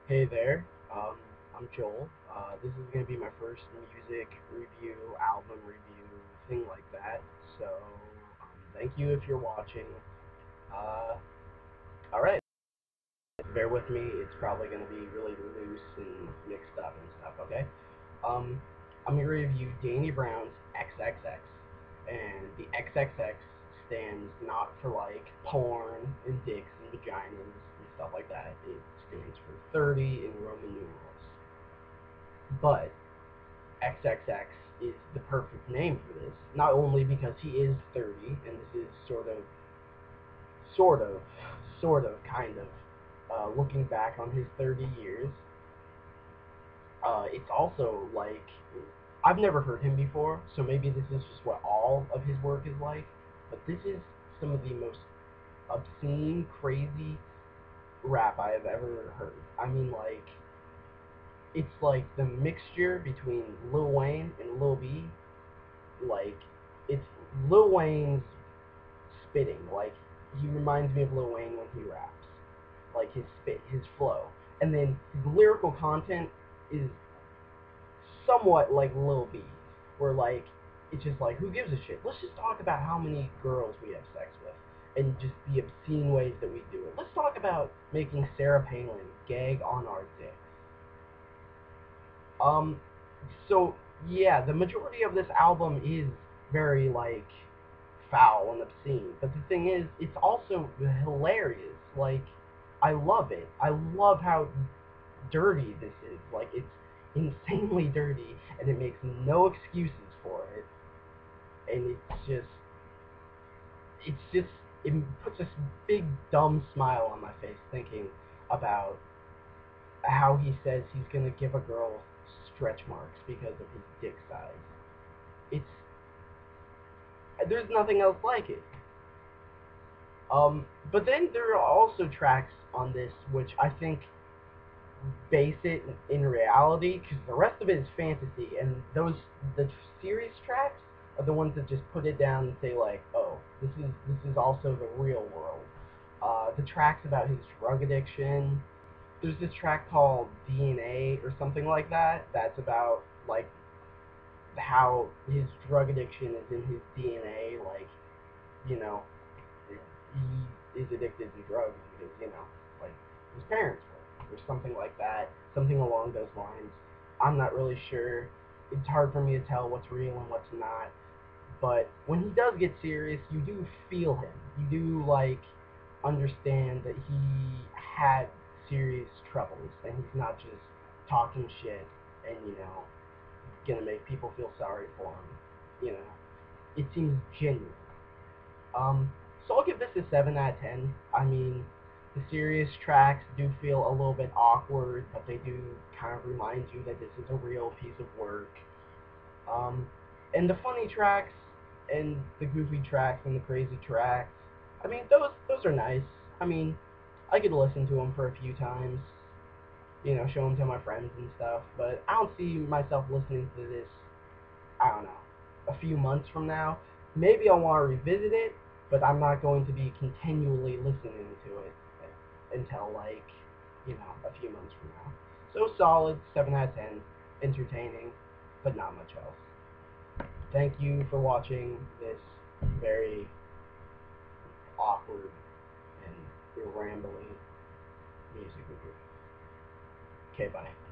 Hey there, I'm Joel. This is going to be my first music review, album review, thing like that. So, thank you if you're watching. Uh, alright, bear with me. It's probably going to be really loose and mixed up and stuff, okay? Um, I'm going to review Danny Brown's XXX. And the XXX stands not for like porn and dicks and vaginas and stuff like that. It stands for 30 in Roman numerals. But XXX is the perfect name for this, not only because he is 30, and this is sort of, kind of, looking back on his 30 years. It's also like, I've never heard him before, so maybe this is just what all of his work is like, but this is some of the most obscene, crazy rap I have ever heard. I mean, like, it's like the mixture between Lil Wayne and Lil B. Like, it's Lil Wayne's spitting. Like, he reminds me of Lil Wayne when he raps. Like, his spit, his flow. And then his lyrical content is somewhat like Lil B's, where, like, it's just like, who gives a shit? Let's just talk about how many girls we have sex with and just the obscene ways that we do it. Let's talk about making Sarah Palin gag on our dicks. Um, so yeah, the majority of this album is very like foul and obscene, but the thing is, it's also hilarious. Like, I love it. I love how dirty this is. Like, it's insanely dirty, and it makes no excuses for it. And it's just, it puts this big dumb smile on my face thinking about how he says he's gonna give a girl stretch marks because of his dick size. It's There's nothing else like it. But then there are also tracks on this which I think base it in reality, because the rest of it is fantasy, and the serious tracks are the ones that just put it down and say like, oh, this is also the real world. The tracks about his drug addiction. There's this track called DNA or something like that. That's about like how his drug addiction is in his DNA. Like, you know, he is addicted to drugs because, like his parents were, or something like that, something along those lines. I'm not really sure. It's hard for me to tell what's real and what's not. But when he does get serious, you do feel him. You do like understand that he had serious troubles, and he's not just talking shit and gonna make people feel sorry for him. It seems genuine. So I'll give this a 7 out of 10. I mean, the serious tracks do feel a little bit awkward, but they do kind of remind you that this is a real piece of work. Um, and the funny tracks and the goofy tracks and the crazy tracks, I mean, those are nice. I mean, I could listen to them for a few times, show them to my friends and stuff, but I don't see myself listening to this, I don't know, a few months from now. Maybe I'll want to revisit it, but I'm not going to be continually listening to it until, like, a few months from now. So solid, 7 out of 10, entertaining, but not much else. Thank you for watching this very awkward and rambling music review. Okay, bye.